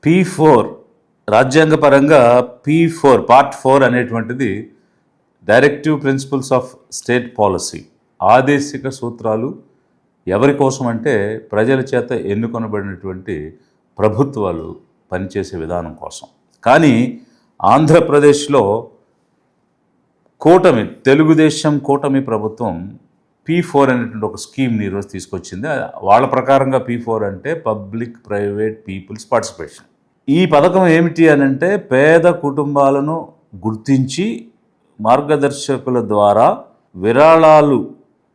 P4 రాజ్యాంగపరంగా P4 part 4 అనేటువంటిది directive principles of state policy, ఆదేశిక సూత్రాలు. ఎవరి కోసం అంటే ప్రజల చేత ఎన్నుకొనబడినటువంటి ప్రభుత్వాలు పనిచేసే విధానం కోసం. కానీ ఆంధ్రప్రదేశ్లో తెలుగుదేశం కూటమి ప్రభుత్వం P4 అనేటువంటి ఒక స్కీమ్ని ఈరోజు తీసుకొచ్చింది. వాళ్ళ ప్రకారంగా P4 అంటే పబ్లిక్ ప్రైవేట్ పీపుల్స్ పార్టిసిపేషన్. ఈ పథకం ఏమిటి అని అంటే పేద కుటుంబాలను గుర్తించి మార్గదర్శకుల ద్వారా విరాళాలు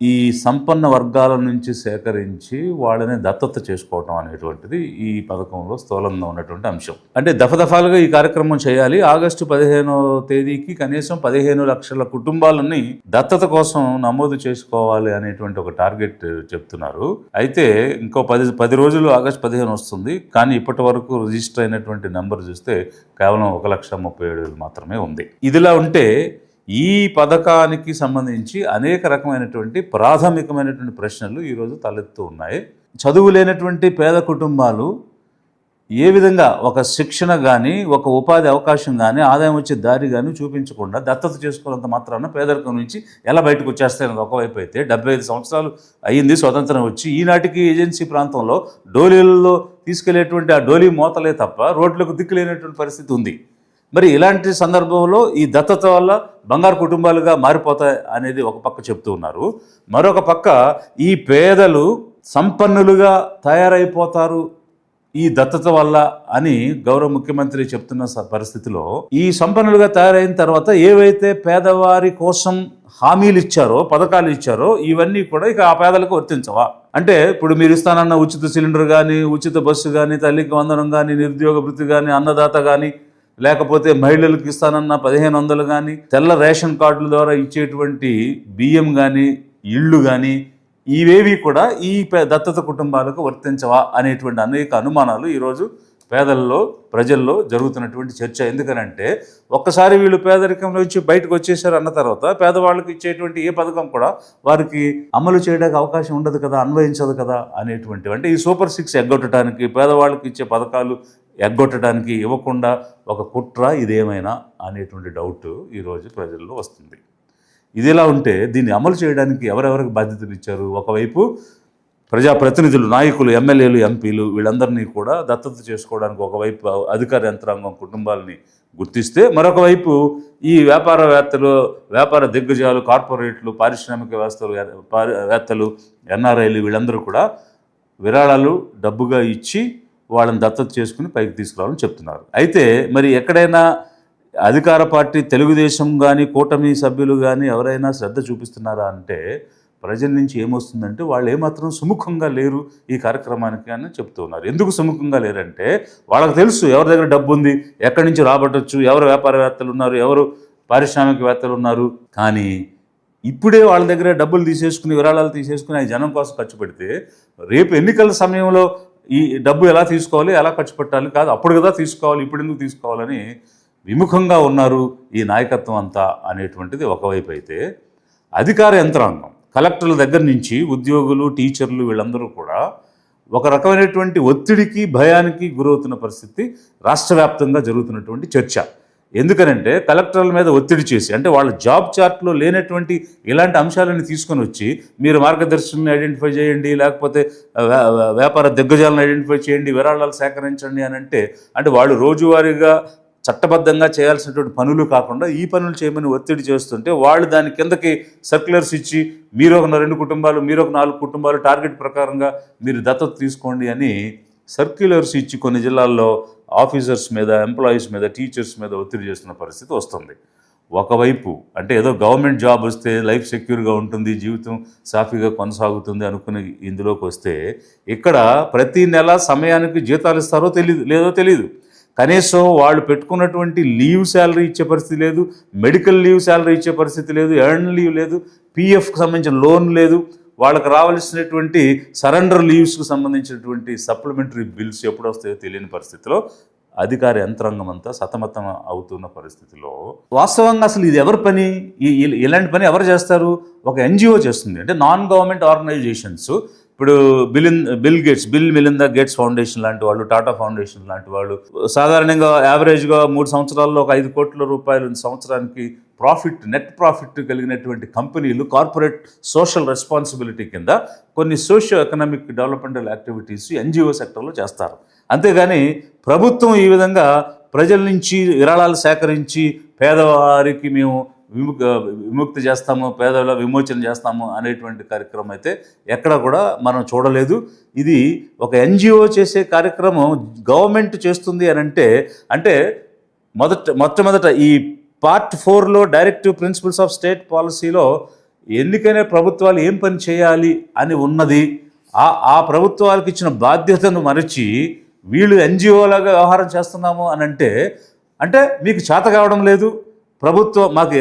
ఈ సంపన్న వర్గాల నుంచి సేకరించి వాళ్ళని దత్తత చేసుకోవటం అనేటువంటిది ఈ పథకంలో స్థూలంగా ఉన్నటువంటి అంశం. అంటే దఫదఫాలుగా ఈ కార్యక్రమం చేయాలి. ఆగస్టు 15వ తేదీకి కనీసం 15 లక్షల కుటుంబాలని దత్తత కోసం నమోదు చేసుకోవాలి అనేటువంటి ఒక టార్గెట్ చెప్తున్నారు. అయితే ఇంకో 10 రోజులు ఆగస్టు 15 వస్తుంది. కానీ ఇప్పటి వరకు రిజిస్టర్ అయినటువంటి నెంబర్ చూస్తే కేవలం 1,37,000 మాత్రమే ఉంది. ఇదిలా ఉంటే ఈ పథకానికి సంబంధించి అనేక రకమైనటువంటి ప్రాథమికమైనటువంటి ప్రశ్నలు ఈరోజు తలెత్తు ఉన్నాయి. చదువు లేనటువంటి పేద కుటుంబాలు ఏ విధంగా ఒక శిక్షణ కానీ, ఒక ఉపాధి అవకాశం కానీ, ఆదాయం వచ్చే దారి కానీ చూపించకుండా దత్తత చేసుకున్నంత మాత్రాన పేదరికం నుంచి ఎలా బయటకు వచ్చేస్తాయన్నది ఒకవైపు అయితే, 75 సంవత్సరాలు అయ్యింది స్వతంత్రం వచ్చి, ఈనాటికి ఏజెన్సీ ప్రాంతంలో డోలీలలో తీసుకెళ్లేటువంటి ఆ డోలీ మోతలే తప్ప రోడ్లకు దిక్కులేనటువంటి పరిస్థితి ఉంది. మరి ఇలాంటి సందర్భంలో ఈ దత్తత వల్ల బంగారు కుటుంబాలుగా మారిపోతాయి అనేది ఒక పక్క చెప్తూ ఉన్నారు. మరొక పక్క ఈ పేదలు సంపన్నులుగా తయారైపోతారు ఈ దత్తత వల్ల అని గౌరవ ముఖ్యమంత్రి చెప్తున్న పరిస్థితిలో, ఈ సంపన్నులుగా తయారైన తర్వాత ఏవైతే పేదవారి కోసం హామీలు ఇచ్చారో, పథకాలు ఇచ్చారో, ఇవన్నీ కూడా ఇక ఆ పేదలకు వర్తించవా? అంటే ఇప్పుడు మీరు ఇస్తానన్న ఉచిత సిలిండర్ కానీ, ఉచిత బస్సు కానీ, తల్లికి వందనం కానీ, నిరుద్యోగ భృతి కానీ, అన్నదాత కానీ, లేకపోతే మహిళలకు ఇస్తానన్న 1500 కానీ, తెల్ల రేషన్ కార్డుల ద్వారా ఇచ్చేటువంటి బియ్యం కానీ, ఇళ్ళు కానీ, ఇవేవి కూడా ఈ దత్తత కుటుంబాలకు వర్తించవా అనేటువంటి అనేక అనుమానాలు ఈరోజు ప్రజల్లో జరుగుతున్నటువంటి చర్చ. ఎందుకనంటే ఒక్కసారి వీళ్ళు పేదరికంలో నుంచి బయటకు వచ్చేసారు అన్న తర్వాత పేదవాళ్ళకి ఇచ్చేటువంటి ఏ పథకం కూడా వారికి అమలు చేయడానికి అవకాశం ఉండదు కదా, అన్వయించదు కదా అనేటువంటి, అంటే ఈ సూపర్ 6 ఎగ్గొట్టడానికి, పేదవాళ్ళకి ఇచ్చే పథకాలు ఎగ్గొట్టడానికి ఇవ్వకుండా ఒక కుట్ర ఇదేమైనా అనేటువంటి డౌట్ ఈరోజు ప్రజల్లో వస్తుంది. ఇదిలా ఉంటే దీన్ని అమలు చేయడానికి ఎవరెవరికి బాధ్యతలు ఇచ్చారు? ఒకవైపు ప్రజాప్రతినిధులు, నాయకులు, ఎమ్మెల్యేలు, ఎంపీలు వీళ్ళందరినీ కూడా దత్తత చేసుకోవడానికి ఒకవైపు అధికార యంత్రాంగం కుటుంబాలని గుర్తిస్తే, మరొక వైపు ఈ వ్యాపార దిగ్గజాలు, కార్పొరేట్లు, పారిశ్రామిక వేత్తలు, ఎన్ఆర్ఐలు వీళ్ళందరూ కూడా విరాళాలు డబ్బుగా ఇచ్చి వాళ్ళని దత్తత చేసుకుని పైకి తీసుకురావాలని చెప్తున్నారు. అయితే మరి ఎక్కడైనా అధికార పార్టీ తెలుగుదేశం కానీ, కూటమి సభ్యులు కానీ ఎవరైనా శ్రద్ధ చూపిస్తున్నారా అంటే ప్రజల నుంచి ఏమొస్తుందంటే వాళ్ళు ఏమాత్రం సుముఖంగా లేరు ఈ కార్యక్రమానికి అని చెప్తూ ఉన్నారు. ఎందుకు సుముఖంగా లేరంటే వాళ్ళకి తెలుసు ఎవరి దగ్గర డబ్బు ఉంది, ఎక్కడి నుంచి రాబట్టచ్చు, ఎవరు వ్యాపారవేత్తలు ఉన్నారు, ఎవరు పారిశ్రామికవేత్తలు ఉన్నారు. కానీ ఇప్పుడే వాళ్ళ దగ్గర డబ్బులు తీసేసుకుని, విరాళాలు తీసేసుకుని ఆ జనం కోసం ఖర్చు పెడితే రేపు ఎన్నికల సమయంలో ఈ డబ్బు ఎలా తీసుకోవాలి, ఎలా ఖర్చు పెట్టాలి, కాదు అప్పుడు కదా తీసుకోవాలి, ఇప్పుడు ఎందుకు తీసుకోవాలని విముఖంగా ఉన్నారు ఈ నాయకత్వం అంతా అనేటువంటిది ఒకవైపు అయితే, అధికార యంత్రాంగం కలెక్టర్ల దగ్గర నుంచి ఉద్యోగులు, టీచర్లు వీళ్ళందరూ కూడా ఒక రకమైనటువంటి ఒత్తిడికి, భయానికి గురవుతున్న పరిస్థితి రాష్ట్ర వ్యాప్తంగా జరుగుతున్నటువంటి చర్చ. ఎందుకనంటే కలెక్టర్ల మీద ఒత్తిడి చేసి, అంటే వాళ్ళ జాబ్ చార్ట్లో లేనటువంటి ఇలాంటి అంశాలను తీసుకొని వచ్చి మీరు మార్గదర్శకులను ఐడెంటిఫై చేయండి, లేకపోతే వ్యాపార దిగ్గజాలను ఐడెంటిఫై చేయండి, విరాళాలు సేకరించండి అని అంటే వాళ్ళు రోజువారీగా చట్టబద్ధంగా చేయాల్సినటువంటి పనులు కాకుండా ఈ పనులు చేయమని ఒత్తిడి చేస్తుంటే వాళ్ళు దాని కిందకి సర్క్యులర్స్ ఇచ్చి మీరు ఒక 2 కుటుంబాలు, మీరు ఒక 4 కుటుంబాలు టార్గెట్ ప్రకారంగా మీరు దత్తత తీసుకోండి అని సర్క్యులర్స్ ఇచ్చి కొన్ని జిల్లాల్లో ఆఫీసర్స్ మీద, ఎంప్లాయీస్ మీద, టీచర్స్ మీద ఒత్తిడి చేస్తున్న పరిస్థితి వస్తుంది. ఒకవైపు అంటే ఏదో గవర్నమెంట్ జాబ్ వస్తే లైఫ్ సెక్యూర్గా ఉంటుంది, జీవితం సాఫీగా కొనసాగుతుంది అనుకుని ఇందులోకి వస్తే ఇక్కడ ప్రతి నెల సమయానికి జీతాలు ఇస్తారో లేదో తెలియదు. కనీసం వాళ్ళు పెట్టుకున్నటువంటి లీవ్ శాలరీ ఇచ్చే పరిస్థితి లేదు, మెడికల్ లీవ్ శాలరీ ఇచ్చే పరిస్థితి లేదు, ఎర్న్ లీవ్ లేదు, పీఎఫ్కి సంబంధించిన లోన్ లేదు, వాళ్ళకి రావాల్సినటువంటి సరెండర్ లీవ్స్కి సంబంధించినటువంటి సప్లిమెంటరీ బిల్స్ ఎప్పుడు వస్తాయో తెలియని పరిస్థితిలో అధికార యంత్రాంగం అంతా సతమతం అవుతున్న పరిస్థితిలో వాస్తవంగా అసలు ఇది ఎవరి పని? ఇలాంటి పని ఎవరు చేస్తారు? ఒక ఎన్జిఓ చేస్తుంది. అంటే నాన్ గవర్నమెంట్ ఆర్గనైజేషన్స్ ఇప్పుడు బిల్ మిలిందా గేట్స్ ఫౌండేషన్ లాంటి వాళ్ళు, టాటా ఫౌండేషన్ లాంటి వాళ్ళు సాధారణంగా యావరేజ్గా 3 సంవత్సరాల్లో ఒక 5 కోట్ల రూపాయలు సంవత్సరానికి నెట్ ప్రాఫిట్ కలిగినటువంటి కంపెనీలు కార్పొరేట్ సోషల్ రెస్పాన్సిబిలిటీ కింద కొన్ని socio economic developmental activities NGO సెక్టర్లో చేస్తారు. అంతేగాని ప్రభుత్వం ఈ విధంగా ప్రజల నుంచి విరాళాలు సేకరించి పేదవారికి మేము విముక్తి చేస్తాము, పేదల విమోచన చేస్తాము అనేటువంటి కార్యక్రమం అయితే ఎక్కడ కూడా మనం చూడలేదు. ఇది ఒక ఎన్జిఓ చేసే కార్యక్రమం గవర్నమెంట్ చేస్తుంది అని అంటే మొట్టమొదట ఈ పార్ట్ 4లో డైరెక్టివ్ ప్రిన్సిపల్స్ ఆఫ్ స్టేట్ పాలసీలో ఎన్నికైన ప్రభుత్వాలు ఏం పని చేయాలి అని ఉన్నది. ఆ ప్రభుత్వాలకు ఇచ్చిన బాధ్యతను మరచి వీళ్ళు ఎన్జిఓలాగా వ్యవహారం చేస్తున్నాము అని అంటే మీకు చేత కావడం లేదు. ప్రభుత్వం మాకు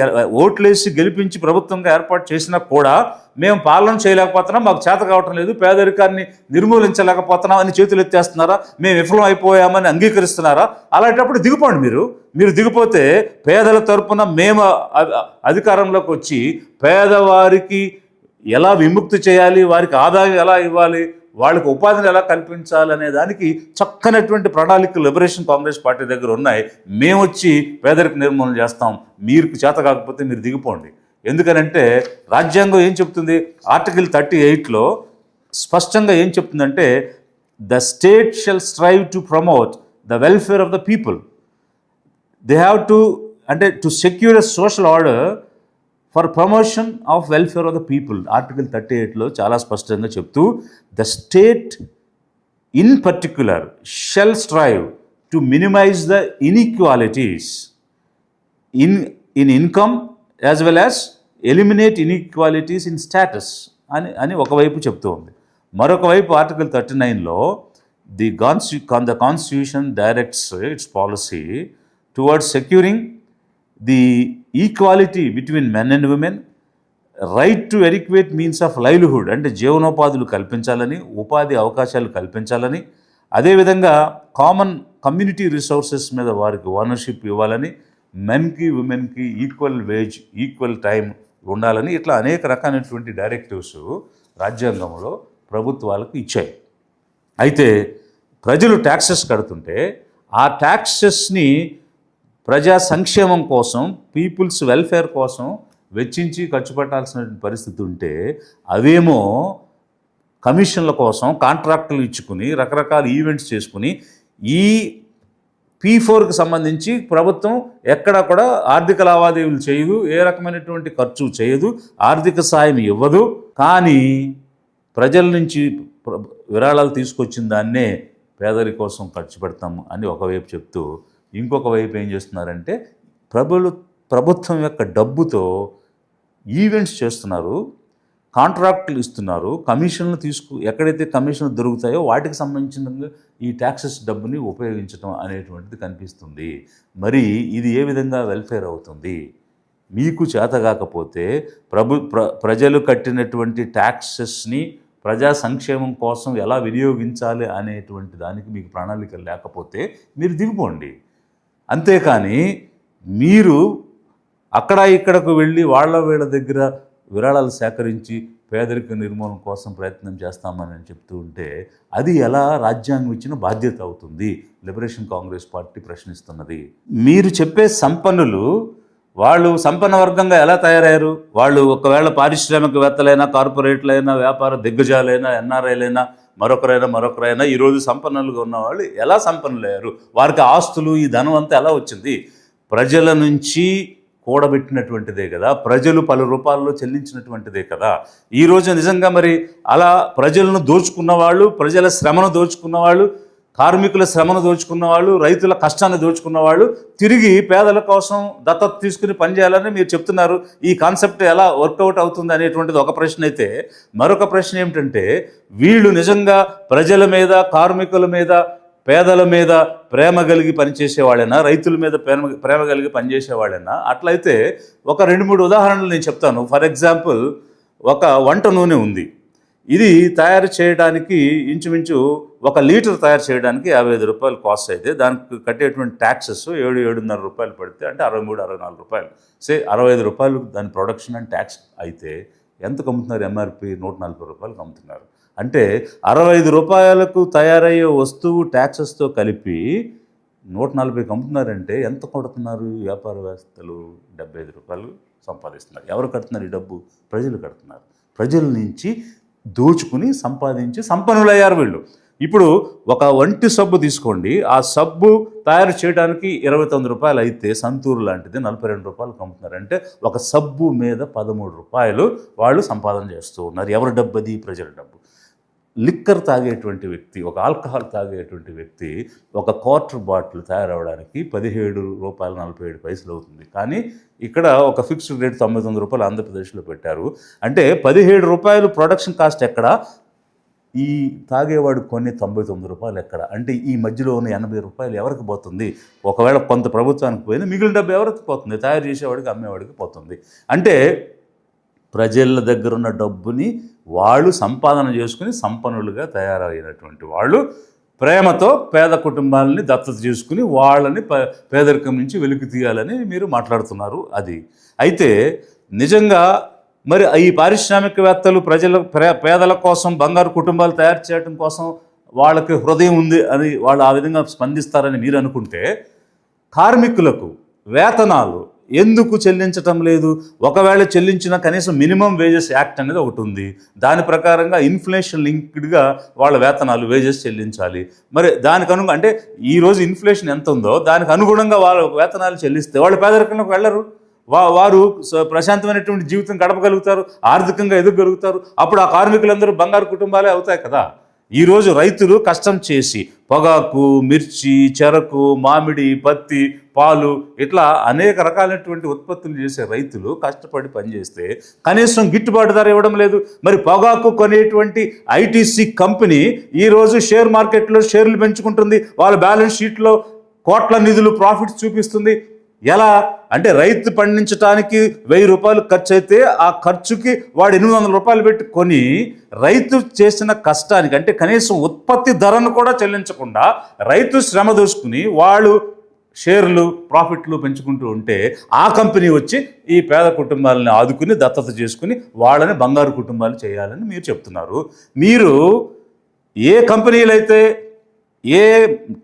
ఓట్లేసి గెలిపించి ప్రభుత్వంగా ఏర్పాటు చేసినా కూడా మేము పాలన చేయలేకపోతున్నాం, మాకు చేత కావటం లేదు, పేదరికాన్ని నిర్మూలించలేకపోతున్నాం అని చేతులు ఎత్తేస్తున్నారా? మేము విఫలం అయిపోయామని అంగీకరిస్తున్నారా? అలాంటప్పుడు దిగిపోండి. మీరు దిగిపోతే పేదల తరపున మేము అధికారంలోకి వచ్చి పేదవారికి ఎలా విముక్తి చేయాలి, వారికి ఆదాయం ఎలా ఇవ్వాలి, వాళ్ళకి ఉపాధిని ఎలా కల్పించాలనే దానికి చక్కనటువంటి ప్రణాళికలు లిబరేషన్ కాంగ్రెస్ పార్టీ దగ్గర ఉన్నాయి. మేము వచ్చి పేదరిక నిర్మూలన చేస్తాం, మీరు చేత కాకపోతే మీరు దిగిపోండి. ఎందుకనంటే రాజ్యాంగం ఏం చెప్తుంది? ఆర్టికల్ 38లో స్పష్టంగా ఏం చెప్తుందంటే the state shall strive to promote the welfare of the people. They have to secure a social order for promotion of welfare of the people. Article 38లో చాలా స్పష్టంగా చెప్తూ the state in particular shall strive to minimise the inequalities in income as well as eliminate inequalities in status అని ఒకవైపు చెప్తూ ఉంది. మరొక వైపు ఆర్టికల్ 39లో the constitution directs its policy towards securing the equality between men and women, right to adequate means of livelihood అంటే జీవనోపాధులు కల్పించాలని, ఉపాధి అవకాశాలు కల్పించాలని, అదేవిధంగా కామన్ కమ్యూనిటీ రిసోర్సెస్ మీద వారికి ఓనర్షిప్ ఇవ్వాలని, మెన్కి ఉమెన్కి ఈక్వల్ వేజ్ ఈక్వల్ టైం ఉండాలని, ఇట్లా అనేక రకాలైనటువంటి డైరెక్టివ్స్ రాజ్యాంగంలో ప్రభుత్వాలకు ఇచ్చాయి. అయితే ప్రజలు ట్యాక్సెస్ కడుతుంటే ఆ ట్యాక్సెస్ని ప్రజా సంక్షేమం కోసం, పీపుల్స్ వెల్ఫేర్ కోసం వెచ్చించి ఖర్చు పెట్టాల్సిన పరిస్థితి ఉంటే అవేమో కమిషన్ల కోసం కాంట్రాక్టులు ఇచ్చుకుని రకరకాల ఈవెంట్స్ చేసుకుని ఈ P4కి సంబంధించి ప్రభుత్వం ఎక్కడా కూడా ఆర్థిక లావాదేవీలు చేయదు, ఏ రకమైనటువంటి ఖర్చు చేయదు, ఆర్థిక సాయం ఇవ్వదు. కానీ ప్రజల నుంచి విరాళాలు తీసుకొచ్చిన దాన్నే పేదరి కోసం ఖర్చు పెడతాము అని ఒకవైపు చెప్తూ ఇంకొక వైపు ఏం చేస్తున్నారంటే ప్రభుత్వం యొక్క డబ్బుతో ఈవెంట్స్ చేస్తున్నారు, కాంట్రాక్టులు ఇస్తున్నారు, కమిషన్లు ఎక్కడైతే కమిషన్లు దొరుకుతాయో వాటికి సంబంధించిన ఈ ట్యాక్సెస్ డబ్బుని ఉపయోగించడం అనేటువంటిది కనిపిస్తుంది. మరి ఇది ఏ విధంగా వెల్ఫేర్ అవుతుంది? మీకు చేత కాకపోతే ప్రజలు కట్టినటువంటి ట్యాక్సెస్ని ప్రజా సంక్షేమం కోసం ఎలా వినియోగించాలి అనేటువంటి దానికి మీకు ప్రణాళిక లేకపోతే మీరు దిగిపోండి. అంతేకాని మీరు అక్కడ ఇక్కడకు వెళ్ళి వీళ్ళ దగ్గర విరాళాలు సేకరించి పేదరిక నిర్మూలన కోసం ప్రయత్నం చేస్తామని చెప్తూ ఉంటే అది ఎలా రాజ్యాంగం ఇచ్చిన బాధ్యత అవుతుంది? లిబరేషన్ కాంగ్రెస్ పార్టీ ప్రశ్నిస్తున్నది. మీరు చెప్పే సంపన్నులు వాళ్ళు సంపన్న వర్గంగా ఎలా తయారయ్యారు? వాళ్ళు ఒకవేళ పారిశ్రామికవేత్తలైనా, కార్పొరేట్లైనా, వ్యాపార దిగ్గజాలైనా, ఎన్ఆర్ఐలైనా, మరొకరైనా ఈరోజు సంపన్నులుగా ఉన్నవాళ్ళు ఎలా సంపన్నులయ్యారు? వారికి ఆస్తులు, ఈ ధనం అంతా ఎలా వచ్చింది? ప్రజల నుంచి కూడబెట్టినటువంటిదే కదా, ప్రజలు పలు రూపాల్లో చెల్లించినటువంటిదే కదా. ఈరోజు నిజంగా మరి అలా ప్రజలను దోచుకున్న వాళ్ళు, ప్రజల శ్రమను దోచుకున్న వాళ్ళు, కార్మికుల శ్రమను దోచుకున్న వాళ్ళు, రైతుల కష్టాన్ని దోచుకున్న వాళ్ళు తిరిగి పేదల కోసం దత్తత తీసుకుని పనిచేయాలని మీరు చెప్తున్నారు. ఈ కాన్సెప్ట్ ఎలా వర్కౌట్ అవుతుంది అనేటువంటిది ఒక ప్రశ్న అయితే, మరొక ప్రశ్న ఏమిటంటే వీళ్ళు నిజంగా ప్రజల మీద, కార్మికుల మీద, పేదల మీద ప్రేమ కలిగి పనిచేసేవాళ్ళైనా, రైతుల మీద ప్రేమ కలిగి పనిచేసేవాళ్ళైనా? అట్లయితే ఒక 2-3 ఉదాహరణలు నేను చెప్తాను. ఫర్ ఎగ్జాంపుల్, ఒక వంట నూనె ఉంది. ఇది తయారు చేయడానికి ఇంచుమించు 1 లీటర్ తయారు చేయడానికి 55 రూపాయలు కాస్ట్ అయితే దానికి కట్టేటువంటి ట్యాక్సెస్ 7-7.5 రూపాయలు పడితే అంటే 63-64 రూపాయలు, 65 రూపాయలు దాని ప్రొడక్షన్ అండ్ ట్యాక్స్ అయితే ఎంతకు అమ్ముతున్నారు? ఎంఆర్పి 140 రూపాయలకు అమ్ముతున్నారు. అంటే 65 రూపాయలకు తయారయ్యే వస్తువు ట్యాక్సెస్తో కలిపి 140కి అమ్ముతున్నారంటే ఎంత కొడుతున్నారు వ్యాపారవేత్తలు? 75 రూపాయలు సంపాదిస్తున్నారు. ఎవరు కడుతున్నారు ఈ డబ్బు? ప్రజలు కడుతున్నారు. ప్రజల నుంచి దోచుకుని సంపాదించి సంపన్నులయ్యారు వీళ్ళు. ఇప్పుడు ఒక వంటి సబ్బు తీసుకోండి, ఆ సబ్బు తయారు చేయడానికి 29 రూపాయలు అయితే సంతూరు లాంటిది 42 రూపాయలు అమ్ముతున్నారు. అంటే ఒక సబ్బు మీద 13 రూపాయలు వాళ్ళు సంపాదన చేస్తూ ఉన్నారు. ఎవరి డబ్బు అది? ప్రజల డబ్బు. లిక్కర్ తాగేటువంటి వ్యక్తి, ఒక ఆల్కహాల్ తాగేటువంటి వ్యక్తి ఒక క్వార్టర్ బాటిల్ తయారవడానికి 17 రూపాయలు 47 పైసలు అవుతుంది. కానీ ఇక్కడ ఒక ఫిక్స్డ్ రేట్ 99 రూపాయలు ఆంధ్రప్రదేశ్లో పెట్టారు. అంటే 17 రూపాయలు ప్రొడక్షన్ కాస్ట్ ఎక్కడ? ఈ తాగేవాడు కొన్ని 99 రూపాయలు ఎక్కడ? అంటే ఈ మధ్యలో ఉన్న 80 రూపాయలు ఎవరికి పోతుంది? ఒకవేళ కొంత ప్రభుత్వానికి పోయినా మిగిలిన డబ్బు ఎవరికి పోతుంది? తయారు చేసేవాడికి, అమ్మేవాడికి పోతుంది. అంటే ప్రజల దగ్గర ఉన్న డబ్బుని వాళ్ళు సంపాదన చేసుకుని సంపన్నులుగా తయారైనటువంటి వాళ్ళు ప్రేమతో పేద కుటుంబాలని దత్తత చేసుకుని వాళ్ళని పేదరికం నుంచి వెలికి తీయాలని మీరు మాట్లాడుతున్నారు. అది అయితే నిజంగా మరి ఈ పారిశ్రామికవేత్తలు పేదల కోసం, బంగారు కుటుంబాలు తయారు చేయడం కోసం వాళ్ళకి హృదయం ఉంది అని వాళ్ళు ఆ విధంగా స్పందిస్తారని మీరు అనుకుంటే, కార్మికులకు వేతనాలు ఎందుకు చెల్లించటం లేదు? ఒకవేళ చెల్లించిన కనీసం మినిమం వేజెస్ యాక్ట్ అనేది ఒకటి ఉంది. దాని ప్రకారంగా ఇన్ఫ్లేషన్ లింక్డ్గా వాళ్ళ వేతనాలు, వేజెస్ చెల్లించాలి. మరి దానికి అంటే ఈరోజు ఇన్ఫ్లేషన్ ఎంత ఉందో దానికి అనుగుణంగా వాళ్ళ వేతనాలు చెల్లిస్తే వాళ్ళు పేదరికంలోకి వెళ్ళరు. వారు ప్రశాంతమైనటువంటి జీవితం గడపగలుగుతారు, ఆర్థికంగా ఎదగలుగుతారు. అప్పుడు ఆ కార్మికులందరూ బంగారు కుటుంబాలే అవుతాయి కదా. ఈరోజు రైతులు కష్టం చేసి పొగాకు, మిర్చి, చెరకు, మామిడి, పత్తి, పాలు ఇట్లా అనేక రకాలైనటువంటి ఉత్పత్తులు చేసే రైతులు కష్టపడి పనిచేస్తే కనీసం గిట్టుబాటు ధర ఇవ్వడం లేదు. మరి పొగాకు కొనేటువంటి ఐటీసీ కంపెనీ ఈరోజు షేర్ మార్కెట్లో షేర్లు పెంచుకుంటుంది, వాళ్ళ బ్యాలెన్స్ షీట్లో కోట్ల నిధులు ప్రాఫిట్స్ చూపిస్తుంది. ఎలా అంటే రైతు పండించడానికి 1000 రూపాయలు ఖర్చు అయితే ఆ ఖర్చుకి వాడు 800 రూపాయలు పెట్టి కొని రైతు చేసిన కష్టానికి అంటే కనీసం ఉత్పత్తి ధరను కూడా చెల్లించకుండా రైతు శ్రమ దోసుకుని వాళ్ళు షేర్లు, ప్రాఫిట్లు పెంచుకుంటూ ఉంటే ఆ కంపెనీ వచ్చి ఈ పేద కుటుంబాలని ఆదుకుని దత్తత చేసుకుని వాళ్ళని బంగారు కుటుంబాలు చేయాలని మీరు చెప్తున్నారు. మీరు ఏ కంపెనీలు అయితే, ఏ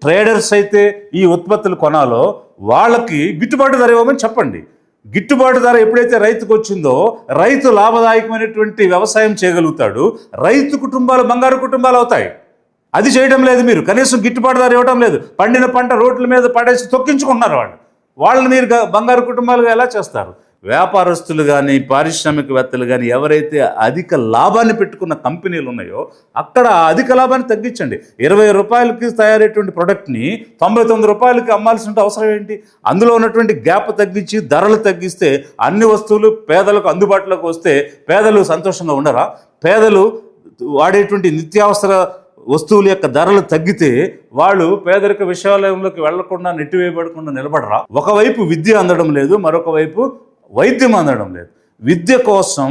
ట్రేడర్స్ అయితే ఈ ఉత్పత్తులు కొనాలో వాళ్ళకి గిట్టుబాటు ధర ఇవ్వమని చెప్పండి. గిట్టుబాటు ధర ఎప్పుడైతే రైతుకు వచ్చిందో రైతు లాభదాయకమైనటువంటి వ్యవసాయం చేయగలుగుతాడు, రైతు కుటుంబాలు బంగారు కుటుంబాలు అవుతాయి. అది చేయడం లేదు మీరు. కనీసం గిట్టుబాటు ధర ఇవ్వడం లేదు. పండిన పంట రోడ్ల మీద పడేసి తొక్కించుకుంటున్నారు వాళ్ళని మీరు బంగారు కుటుంబాలుగా ఎలా చేస్తారు? వ్యాపారస్తులు కానీ, పారిశ్రామికవేత్తలు కానీ ఎవరైతే అధిక లాభాన్ని పెట్టుకున్న కంపెనీలు ఉన్నాయో అక్కడ అధిక లాభాన్ని తగ్గించండి. 20 రూపాయలకి తయారైనటువంటి ప్రొడక్ట్ని 99 రూపాయలకి అమ్మాల్సిన అవసరం ఏంటి? అందులో ఉన్నటువంటి గ్యాప్ తగ్గించి ధరలు తగ్గిస్తే అన్ని వస్తువులు పేదలకు అందుబాటులోకి వస్తే పేదలు సంతోషంగా ఉండరా? పేదలు వాడేటువంటి నిత్యావసర వస్తువుల యొక్క ధరలు తగ్గితే వాళ్ళు పేదరిక విషయాలయంలోకి వెళ్లకుండా, నెట్టివేయబడకుండా నిలబడరా? ఒకవైపు విద్య అందడం లేదు, మరొక వైపు వైద్యం అందడం లేదు. విద్య కోసం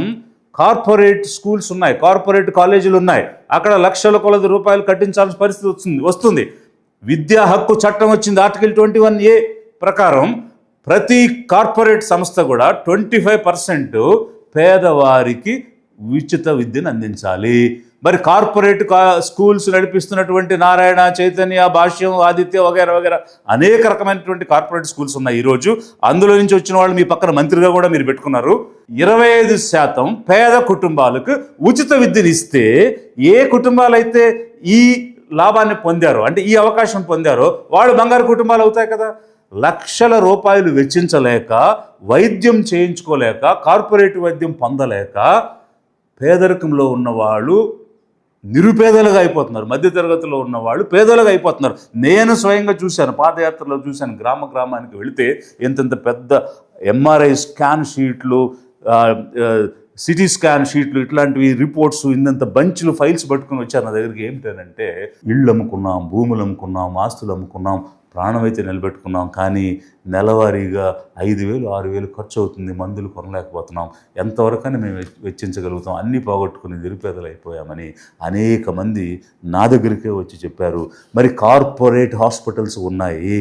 కార్పొరేట్ స్కూల్స్ ఉన్నాయి, కార్పొరేట్ కాలేజీలు ఉన్నాయి. అక్కడ లక్షల కొలది రూపాయలు కట్టించాల్సిన పరిస్థితి వస్తుంది. విద్యా హక్కు చట్టం వచ్చింది ఆర్టికల్ 21A ప్రకారం. ప్రతి కార్పొరేట్ సంస్థ కూడా 25% పేదవారికి ఉచిత విద్యను అందించాలి. మరి కార్పొరేట్ స్కూల్స్ నడిపిస్తున్నటువంటి నారాయణ, చైతన్య, భాష్యం, ఆదిత్య వగైరా వగైరా అనేక రకమైనటువంటి కార్పొరేట్ స్కూల్స్ ఉన్నాయి ఈరోజు. అందులో నుంచి వచ్చిన వాళ్ళు మీ పక్కన మంత్రిగా కూడా మీరు పెట్టుకున్నారు. 25% పేద కుటుంబాలకు ఉచిత విద్యను ఇస్తే ఏ కుటుంబాలైతే ఈ లాభాన్ని పొందారో, అంటే ఈ అవకాశం పొందారో వాళ్ళు బంగారు కుటుంబాలు అవుతాయి కదా. లక్షల రూపాయలు వెచ్చించలేక, వైద్యం చేయించుకోలేక, కార్పొరేట్ వైద్యం పొందలేక పేదరికంలో ఉన్నవాళ్ళు నిరుపేదలుగా అయిపోతున్నారు. మధ్యతరగతిలో ఉన్నవాళ్ళు పేదలుగా అయిపోతున్నారు. నేను స్వయంగా చూశాను, పాదయాత్రలో చూశాను. గ్రామానికి వెళితే ఎంతెంత పెద్ద ఎంఆర్ఐ స్కాన్ షీట్లు, సిటీ స్కాన్ షీట్లు, ఇట్లాంటివి రిపోర్ట్స్, ఇంత బంచ్లు ఫైల్స్ పట్టుకుని వచ్చారు నా దగ్గరికి. ఏమిటనంటే ఇళ్ళు అమ్ముకున్నాం, భూములు అమ్ముకున్నాం, ఆస్తులు అమ్ముకున్నాం, ప్రాణం అయితే నిలబెట్టుకున్నాం, కానీ నెలవారీగా 5,000 6,000 ఖర్చు అవుతుంది, మందులు కొనలేకపోతున్నాం, ఎంతవరకని మేము వెచ్చించగలుగుతాం, అన్నీ పోగొట్టుకుని నిరుపేదలు అయిపోయామని అనేక మంది నా దగ్గరికే వచ్చి చెప్పారు. మరి కార్పొరేట్ హాస్పిటల్స్ ఉన్నాయి,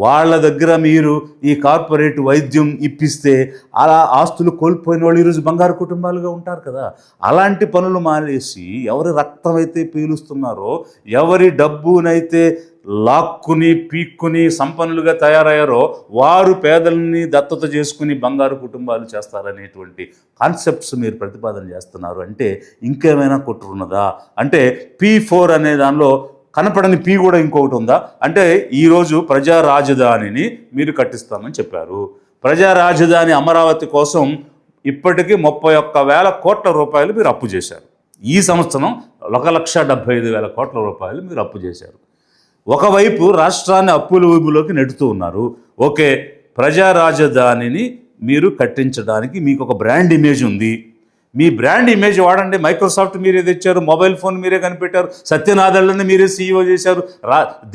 వాళ్ళ దగ్గర మీరు ఈ కార్పొరేట్ వైద్యం ఇప్పిస్తే అలా ఆస్తులు కోల్పోయిన వాళ్ళు ఈరోజు బంగారు కుటుంబాలుగా ఉంటారు కదా. అలాంటి పనులు మానేసి ఎవరి రక్తం అయితే పీలుస్తున్నారో, ఎవరి డబ్బునైతే లాక్కుని పీక్కుని సంపన్నులుగా తయారయ్యారో వారు పేదలని దత్తత చేసుకుని బంగారు కుటుంబాలు చేస్తారనేటువంటి కాన్సెప్ట్స్ మీరు ప్రతిపాదన చేస్తున్నారు. అంటే ఇంకేమైనా కుట్రున్నదా? అంటే P4 అనే దానిలో కనపడని పీ కూడా ఇంకొకటి ఉందా? అంటే ఈరోజు ప్రజా రాజధానిని మీరు కట్టిస్తామని చెప్పారు. ప్రజా రాజధాని అమరావతి కోసం ఇప్పటికీ 31,000 కోట్ల రూపాయలు మీరు అప్పు చేశారు. ఈ సంవత్సరం 1,75,000 కోట్ల రూపాయలు మీరు అప్పు చేశారు. ఒకవైపు రాష్ట్రాన్ని అప్పుల ఊబిలోకి నెట్టుతూ ఉన్నారు. ఓకే, ప్రజా రాజధానిని మీరు కట్టించడానికి మీకు ఒక బ్రాండ్ ఇమేజ్ ఉంది, మీ బ్రాండ్ ఇమేజ్ వాడండి. మైక్రోసాఫ్ట్ మీరే తెచ్చారు, మొబైల్ ఫోన్ మీరే కనిపెట్టారు, సత్యనాదళ్ళని మీరే CEO చేశారు,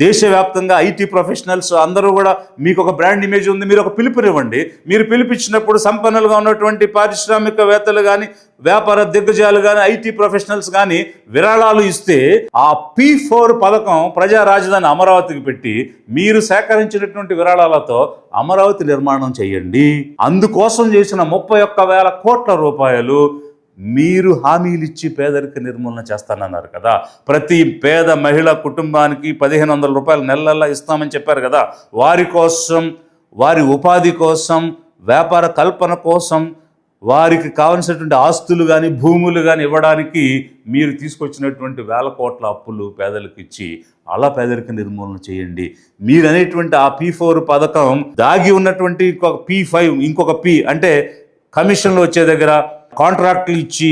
దేశవ్యాప్తంగా IT ప్రొఫెషనల్స్ అందరూ కూడా మీకు ఒక బ్రాండ్ ఇమేజ్ ఉంది, మీరు ఒక పిలుపునివ్వండి. మీరు పిలిపించినప్పుడు సంపన్నులుగా ఉన్నటువంటి పారిశ్రామికవేత్తలు కానీ, వ్యాపార దిగ్గజాలు కానీ, IT ప్రొఫెషనల్స్ కానీ విరాళాలు ఇస్తే ఆ P4 పథకం ప్రజా రాజధాని అమరావతికి పెట్టి మీరు సేకరించినటువంటి విరాళాలతో అమరావతి నిర్మాణం చేయండి. అందుకోసం చేసిన 31,000 కోట్ల రూపాయలు మీరు హామీలు ఇచ్చి పేదరిక నిర్మూలన చేస్తానన్నారు కదా. ప్రతి పేద మహిళ కుటుంబానికి 1,500 రూపాయలు నెలలా ఇస్తామని చెప్పారు కదా. వారి కోసం, వారి ఉపాధి కోసం, వ్యాపార కల్పన కోసం, వారికి కావలసినటువంటి ఆస్తులు కానీ భూములు కానీ ఇవ్వడానికి మీరు తీసుకొచ్చినటువంటి 1,000 కోట్ల అప్పులు పేదలకు ఇచ్చి అలా పేదరిక నిర్మూలన చేయండి. మీరు అనేటువంటి ఆ P4 పథకం దాగి ఉన్నటువంటి ఇంకొక P5, ఇంకొక P అంటే కమిషన్లు వచ్చే దగ్గర, కాంట్రాక్టులు ఇచ్చి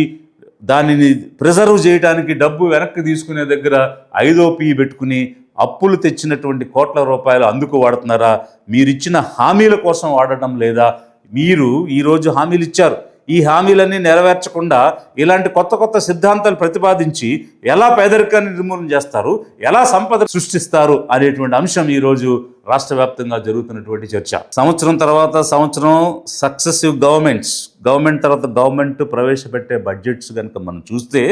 దానిని ప్రిజర్వ్ చేయడానికి డబ్బు వెనక్కి తీసుకునే దగ్గర 5వ P పెట్టుకుని అప్పులు తెచ్చినటువంటి కోట్ల రూపాయలు అందుకు వాడుతున్నారా? మీరిచ్చిన హామీల కోసం వాడటం లేదా? మీరు ఈరోజు హామీలు ఇచ్చారు, ఈ హామీలన్నీ నెరవేర్చకుండా ఇలాంటి కొత్త కొత్త సిద్ధాంతాలు ప్రతిపాదించి ఎలా పేదరికాన్ని నిర్మూలన చేస్తారు, ఎలా సంపద సృష్టిస్తారు అనేటువంటి అంశం ఈరోజు రాష్ట్ర వ్యాప్తంగా జరుగుతున్నటువంటి చర్చ. సంవత్సరం తర్వాత సంవత్సరం సక్సెసివ్ గవర్నమెంట్ తర్వాత గవర్నమెంట్ ప్రవేశపెట్టే బడ్జెట్స్ కనుక మనం చూస్తే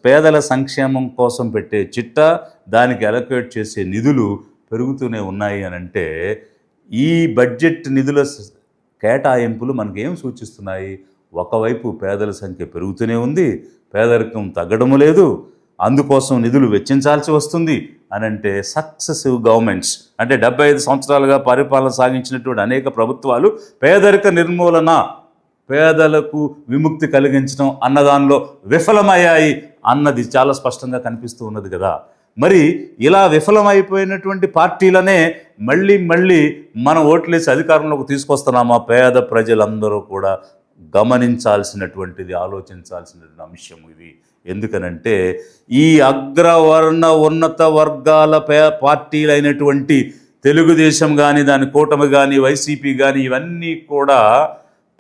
పేదల సంక్షేమం కోసం పెట్టే చిట్టా, దానికి అలొకేట్ చేసే నిధులు పెరుగుతూనే ఉన్నాయి అని అంటే ఈ బడ్జెట్ నిధుల కేటాయింపులు మనకేం సూచిస్తున్నాయి? ఒకవైపు పేదల సంఖ్య పెరుగుతూనే ఉంది, పేదరికం తగ్గడము లేదు, అందుకోసం నిధులు వెచ్చించాల్సి వస్తుంది అని అంటే సక్సెసివ్ గవర్నమెంట్స్ అంటే 75 సంవత్సరాలుగా పరిపాలన సాగించినటువంటి అనేక ప్రభుత్వాలు పేదరిక నిర్మూలన, పేదలకు విముక్తి కలిగించడం అన్నదానిలో విఫలమయ్యాయి అన్నది చాలా స్పష్టంగా కనిపిస్తూ ఉన్నది కదా. మరి ఇలా విఫలమైపోయినటువంటి పార్టీలనే మళ్ళీ మనం ఓట్లేసి అధికారంలోకి తీసుకొస్తున్నామా? పేద ప్రజలందరూ కూడా గమనించాల్సినటువంటిది, ఆలోచించాల్సినటువంటి అంశం ఇది. ఎందుకనంటే ఈ అగ్రవర్ణ ఉన్నత వర్గాల పార్టీలైనటువంటి తెలుగుదేశం కానీ, దాని కూటమి కానీ, వైసీపీ కానీ ఇవన్నీ కూడా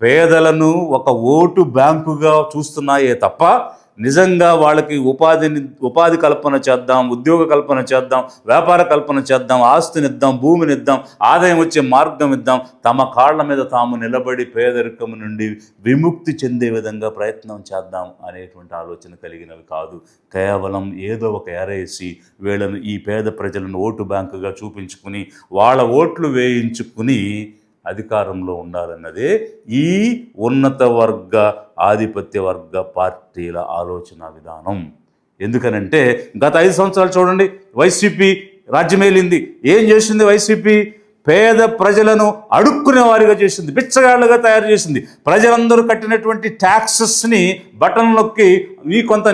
పేదలను ఒక ఓటు బ్యాంకుగా చూస్తున్నాయే తప్ప నిజంగా వాళ్ళకి ఉపాధి కల్పన చేద్దాం, ఉద్యోగ కల్పన చేద్దాం, వ్యాపార కల్పన చేద్దాం, ఆస్తినిద్దాం, భూమినిద్దాం, ఆదాయం వచ్చే మార్గం ఇద్దాం, తమ కాళ్ళ మీద తాము నిలబడి పేదరికం నుండి విముక్తి చెందే విధంగా ప్రయత్నం చేద్దాం అనేటువంటి ఆలోచన కలిగినవి కాదు. కేవలం ఏదో ఒక ఎరేసి వీళ్ళను, ఈ పేద ప్రజలను ఓటు బ్యాంకుగా చూపించుకుని వాళ్ళ ఓట్లు వేయించుకుని అధికారంలో ఉండాలన్నదే ఈ ఉన్నత వర్గ ఆధిపత్య వర్గ పార్టీల ఆలోచన విధానం. ఎందుకనంటే గత 5 సంవత్సరాలు చూడండి, వైసీపీ రాజ్యమేలింది. ఏం చేసింది వైసీపీ? పేద ప్రజలను అడుక్కునే వారిగా చేసింది, బిచ్చగాళ్ళుగా తయారు చేసింది. ప్రజలందరూ కట్టినటువంటి ట్యాక్సెస్ని బటన్ నొక్కి నీ కొంత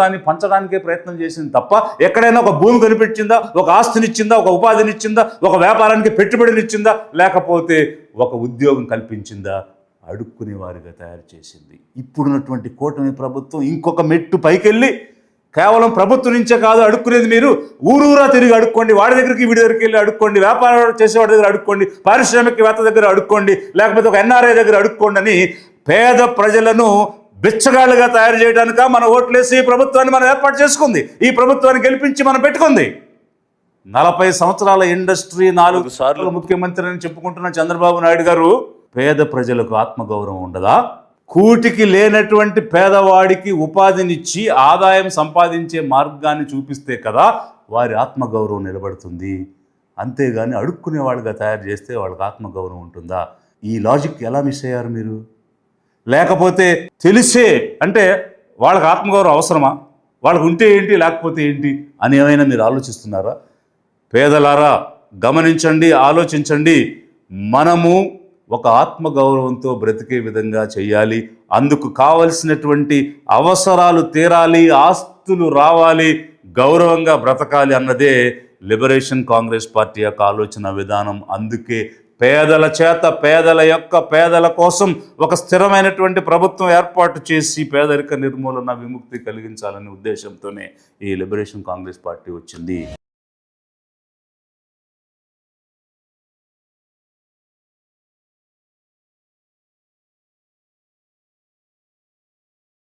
అని పంచడానికే ప్రయత్నం చేసింది తప్ప ఎక్కడైనా ఒక భూమి కనిపించిందా, ఒక ఆస్తినిచ్చిందా, ఒక ఉపాధినిచ్చిందా, ఒక వ్యాపారానికి పెట్టుబడినిచ్చిందా, లేకపోతే ఒక ఉద్యోగం కల్పించిందా? అడుక్కునే వారిగా తయారు చేసింది. ఇప్పుడున్నటువంటి కూటమి ప్రభుత్వం ఇంకొక మెట్టు పైకెళ్ళి కేవలం ప్రభుత్వం నుంచే కాదు అడుక్కునేది, మీరు ఊరూరా తిరిగి అడుక్కోండి, వాడి దగ్గరికి వీడి దగ్గరికి వెళ్ళి అడుక్కోండి, వ్యాపారం చేసేవాడి దగ్గర అడుక్కోండి, పారిశ్రామికవేత్త దగ్గర అడుక్కోండి, లేకపోతే ఒక NRI దగ్గర అడుక్కోండి అని పేద ప్రజలను బిచ్చగాళ్ళుగా తయారు చేయడానిక మన ఓట్లేసి ఈ ప్రభుత్వాన్ని మనం ఏర్పాటు చేసుకుంది, ఈ ప్రభుత్వాన్ని గెలిపించి మనం పెట్టుకుంది. 40 సంవత్సరాల ఇండస్ట్రీ, 4 సార్లు ముఖ్యమంత్రి అని చెప్పుకుంటున్న చంద్రబాబు నాయుడు గారు పేద ప్రజలకు ఆత్మగౌరవం ఉండదా? కూటికి లేనటువంటి పేదవాడికి ఉపాధినిచ్చి ఆదాయం సంపాదించే మార్గాన్ని చూపిస్తే కదా వారి ఆత్మగౌరవం నిలబడుతుంది. అంతేగాని అడుక్కునే వాళ్ళుగా తయారు చేస్తే వాళ్ళకి ఆత్మగౌరవం ఉంటుందా? ఈ లాజిక్ ఎలా మిస్ అయ్యారు మీరు? లేకపోతే తెలిసే అంటే వాళ్ళకి ఆత్మగౌరవం అవసరమా, వాళ్ళకు ఉంటే ఏంటి లేకపోతే ఏంటి అని ఏమైనా మీరు ఆలోచిస్తున్నారా? పేదలారా గమనించండి, ఆలోచించండి. మనము ఒక ఆత్మగౌరవంతో బ్రతికే విధంగా చేయాలి. అందుకు కావలసినటువంటి అవసరాలు తీరాలి, ఆస్తులు రావాలి, గౌరవంగా బ్రతకాలి అన్నదే లిబరేషన్ కాంగ్రెస్ పార్టీ యొక్క ఆలోచన విధానం. అందుకే పేదల చేత, పేదల కోసం ఒక స్థిరమైనటువంటి ప్రభుత్వం ఏర్పాటు చేసి పేదరిక నిర్మూలన, విముక్తి కలిగించాలనే ఉద్దేశంతోనే ఈ లిబరేషన్ కాంగ్రెస్ పార్టీ వచ్చింది.